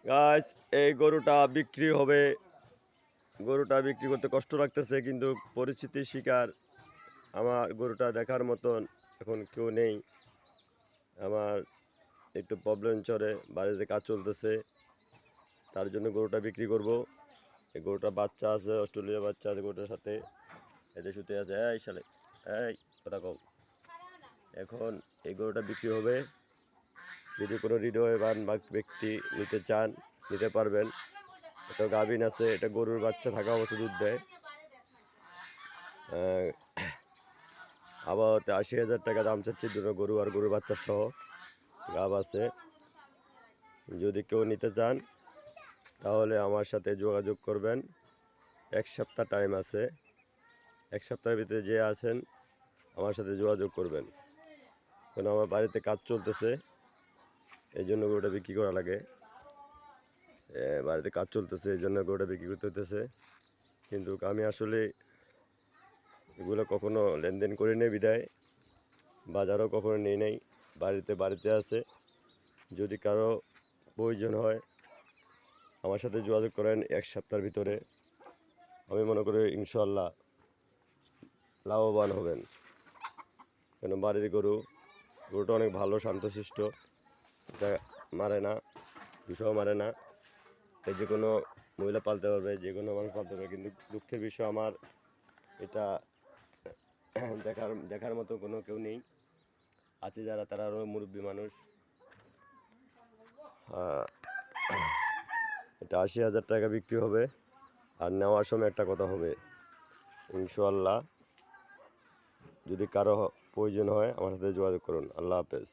Guys, এই গরুটা বিক্রি হবে। গরুটা বিক্রি করতে কষ্ট লাগতেছে, কিন্তু পরিস্থিতির শিকার। আমার গরুটা দেখার মতন এখন কেউ নেই। আমার একটু প্রবলেম চলে, বাড়িতে কাজ চলতেছে, তার জন্য গরুটা বিক্রি করব। এই গরুটার বাচ্চা আছে, অস্ট্রেলিয়া বাচ্চা আছে গরুটার সাথে। এদের শুতে আছে। এই শালে, এই কথা কও। এখন এই গরুটা বিক্রি হবে। যদি কোনো হৃদয়বান বা ব্যক্তি নিতে চান, নিতে পারবেন। এটা গাভিন আছে, এটা গরুর বাচ্চা থাকা অবস্থা দুধ দেয়। আবার ৮০,০০০ টাকা দাম চাচ্ছি দুটো গরু আর গরুর বাচ্চা সহ। গাভ আছে। যদি কেউ নিতে চান তাহলে আমার সাথে যোগাযোগ করবেন। ১ সপ্তাহ টাইম আছে। ১ সপ্তাহের ভিতরে যে আছেন আমার সাথে যোগাযোগ করবেন। কারণ আমার বাড়িতে কাজ চলতেছে, এই জন্য গরুটা বিক্রি করা লাগে। বাড়িতে কাজ চলতেছে, এই জন্য গরুটা বিক্রি করতে হতেছে। কিন্তু আমি আসলে এগুলো কখনো লেনদেন করি নাই বিদায়, বাজারও কখনো নেই নাই। বাড়িতে আছে। যদি কারো প্রয়োজন হয় আমার সাথে যোগাযোগ করেন ১ সপ্তাহের ভিতরে। আমি মনে করি ইনশাল্লাহ লাভবান হবেন। কেন বাড়ির গরুটা অনেক ভালো, শান্তশিষ্ট। এটা মারে না, বিষও মারে না। এই যে কোনো মহিলা পালতে পারবে, যে কোনো মানুষ পালতে পারবে। কিন্তু দুঃখের বিষয় আমার এটা দেখার মতো কোনো কেউ নেই। আছে যারা, তারা আরও মুরব্বী মানুষ। এটা ৮০,০০০ টাকা বিক্রি হবে। আর নেওয়ার সময় একটা কথা হবে, ইনশাআল্লাহ যদি কারো প্রয়োজন হয় আমার সাথে যোগাযোগ করুন। আল্লাহ হাফেজ।